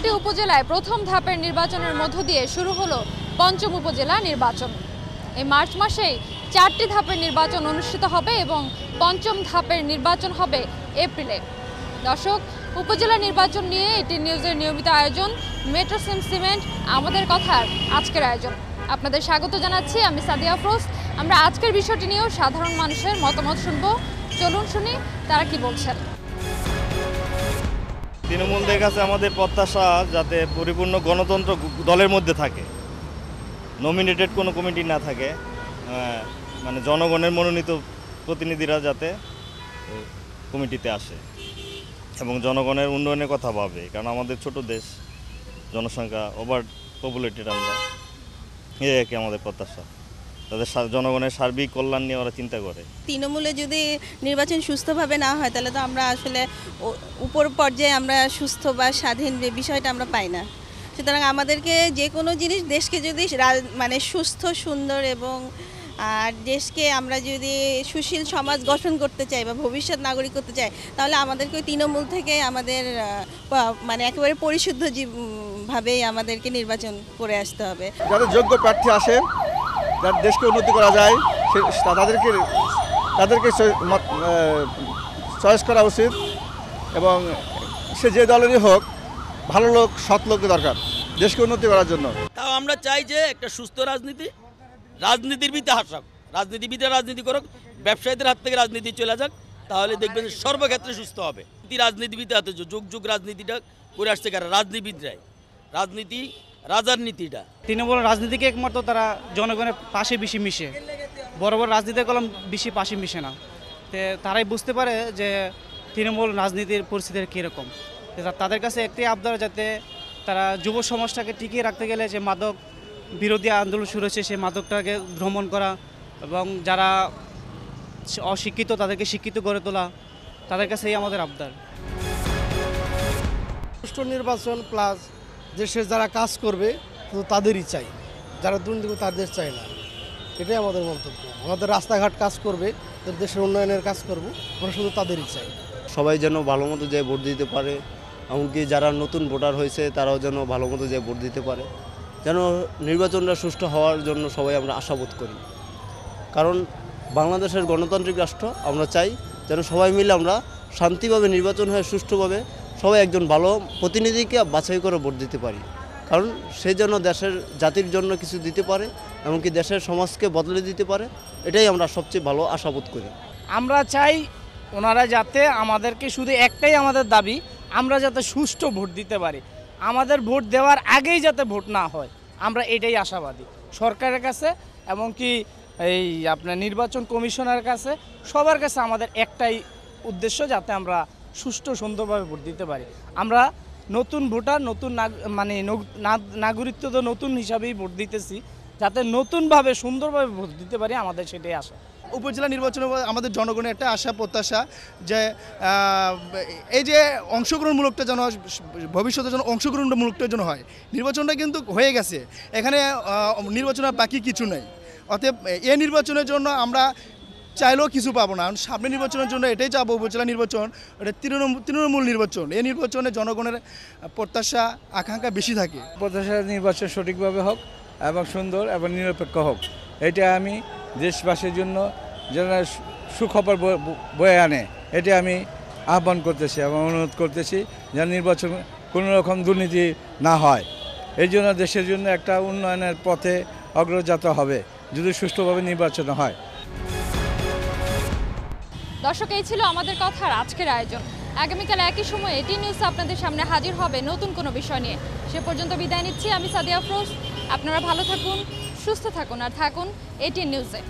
৬টি উপজেলায় প্রথম ধাপের নির্বাচনের মধ্য দিয়ে শুরু হলো পঞ্চম উপজেলা নির্বাচন। এই মার্চ মাসেই 4টি ধাপের নির্বাচন অনুষ্ঠিত হবে এবং পঞ্চম ধাপের নির্বাচন হবে এপ্রিলে। দর্শক, উপজেলা নির্বাচন নিয়ে এটি নিউজের নিয়মিত আয়োজন মেট্রো সিমেন্ট আমাদের কথার আজকের আয়োজন। আপনাদের স্বাগত জানাচ্ছি, আমি সাদিয়া আফরোজ। আমরা আজকের বিষয়টি নিয়েও সাধারণ মানুষের মতামত শুনব। চলুন শুনি তারা কি বলছেন। তৃণমূলদের কাছে আমাদের প্রত্যাশা যাতে পরিপূর্ণ গণতন্ত্র দলের মধ্যে থাকে, নমিনেটেড কোনো কমিটি না থাকে, মানে জনগণের মনোনীত প্রতিনিধিরা যাতে কমিটিতে আসে এবং জনগণের উন্নয়নের কথা ভাবে, কারণ আমাদের ছোট দেশ, জনসংখ্যা ওভার পপুলেটেড, আমরা এই আর কি আমাদের প্রত্যাশা। তাদের জনগণের সার্বিক কল্যাণ নিয়ে ওরা চিন্তা করে। তৃণমূলে যদি নির্বাচন সুস্থভাবে না হয় তাহলে তো আমরা আসলে উপর পর্যায়ে আমরা সুস্থ বা স্বাধীন যে বিষয়টা আমরা পাই না। সুতরাং আমাদেরকে যে কোনো জিনিস দেশকে যদি মানে সুস্থ সুন্দর এবং আর দেশকে আমরা যদি সুশীল সমাজ গঠন করতে চাই বা ভবিষ্যৎ নাগরিক করতে চাই, তাহলে আমাদেরকে তৃণমূল থেকে আমাদের মানে একেবারে পরিশুদ্ধ ভাবেই আমাদেরকে নির্বাচন করে আসতে হবে। যাদের যোগ্য প্রার্থী আসে, যার দেশকে উন্নতি করা যায়, তাদেরকে চয়েস করা উচিত এবং সে যে দলেরই হোক, ভালো লোক, সৎ লোক দরকার দেশকে উন্নতি করার জন্য। তাও আমরা চাই যে একটা সুস্থ রাজনীতির ভিতরে আসুক, রাজনীতিবিদরা রাজনীতি করুক, ব্যবসায়ীদের হাত থেকে রাজনীতি চলে যাক, তাহলে দেখবেন যে সর্বক্ষেত্রে সুস্থ হবে। রাজনীতিবিদ হাতে যুগ রাজনীতিটা করে আসছে কারা? রাজনীতিবিদরাই। রাজনীতি রাজার নীতিটা। তৃণমূল রাজনীতিকে একমাত্র তারা জনগণের পাশে বেশি মিশে, বড় বড় রাজনীতির কলম বেশি পাশে মিশে না। তারাই বুঝতে পারে যে তৃণমূল রাজনীতির পরিস্থিতি কীরকম। তাদের কাছে একটি আবদার, যাতে তারা যুব সমাজটাকে টিকিয়ে রাখতে গেলে যে মাদক বিরোধী আন্দোলন শুরু হয়েছে, সেই মাদকটাকে ভ্রমণ করা এবং যারা অশিক্ষিত তাদেরকে শিক্ষিত করে তোলা, তাদের কাছেই আমাদের আবদার। সুষ্ঠু নির্বাচন প্লাস দেশের যারা কাজ করবে শুধু তাদেরই চাই, যারা দুর্নীতি তাদের চাই না, এটাই আমাদের মন্তব্য। আমাদের রাস্তাঘাট কাজ করবে, দেশের উন্নয়নের কাজ করব, আমরা শুধু তাদেরই চাই। সবাই যেন ভালো মতো যেয়ে ভোট দিতে পারে, এমনকি যারা নতুন ভোটার হয়েছে তারাও যেন ভালো মতো যেয়ে ভোট দিতে পারে, যেন নির্বাচনটা সুষ্ঠু হওয়ার জন্য সবাই আমরা আশাবোধ করি। কারণ বাংলাদেশের গণতান্ত্রিক রাষ্ট্র, আমরা চাই যেন সবাই মিলে আমরা শান্তিভাবে নির্বাচন হয়ে সুষ্ঠুভাবে সবাই একজন ভালো প্রতিনিধিকে বাছাই করে ভোট দিতে পারি, কারণ সে যেন দেশের জাতির জন্য কিছু দিতে পারে, এমনকি দেশের সমাজকে বদলে দিতে পারে। এটাই আমরা সবচেয়ে ভালো আশাবোধ করি। আমরা চাই ওনারা যাতে আমাদেরকে, শুধু একটাই আমাদের দাবি, আমরা যাতে সুষ্ঠু ভোট দিতে পারি। আমাদের ভোট দেওয়ার আগেই যাতে ভোট না হয়, আমরা এটাই আশাবাদী সরকারের কাছে, এমনকি এই আপনার নির্বাচন কমিশনের কাছে, সবার কাছে আমাদের একটাই উদ্দেশ্য, যাতে আমরা সুষ্ঠু সুন্দরভাবে ভোট দিতে পারি। আমরা নতুন ভোটার, নতুন মানে নাগরিকত্ব তো নতুন হিসাবেই ভোট দিতেছি, যাতে নতুনভাবে সুন্দরভাবে ভোট দিতে পারি, আমাদের সেটাই আশা। উপজেলা নির্বাচনে আমাদের জনগণের একটা আশা প্রত্যাশা যে এই যে অংশগ্রহণমূলকটা যেন ভবিষ্যতে যেন অংশগ্রহণমূলকটা যেন হয়। নির্বাচনটা কিন্তু হয়ে গেছে, এখানে নির্বাচনের বাকি কিছু নেই। অতএব এই নির্বাচনের জন্য আমরা চাইলেও কিছু পাবো না। সামনে নির্বাচনের জন্য এটাই চাবো, উপজেলা নির্বাচন এটা তৃণমূল নির্বাচন। এই নির্বাচনে জনগণের প্রত্যাশা আকাঙ্ক্ষা বেশি থাকে। প্রত্যাশা নির্বাচন সঠিকভাবে হোক এবং সুন্দর এবং নিরপেক্ষ হোক, এটা আমি দেশবাসীর জন্য যেন সুখবর বয়ে আনে, এটা আমি আহ্বান করতেছি এবং অনুরোধ করতেছি যেন নির্বাচন কোনো রকম দুর্নীতি না হয়। এই জন্য দেশের জন্য একটা উন্নয়নের পথে অগ্রযাত্রা হবে যদি সুষ্ঠুভাবে নির্বাচন হয়। দর্শক, এই ছিল আমাদের কথার আজকের আয়োজন। আগামীকাল একই সময়ে এটি নিউজ আপনাদের সামনে হাজির হবে নতুন কোনো বিষয় নিয়ে। সে পর্যন্ত বিদায় নিচ্ছি, আমি সাদিয়া আফরোজ। আপনারা ভালো থাকুন, সুস্থ থাকুন আর থাকুন এটি নিউজে।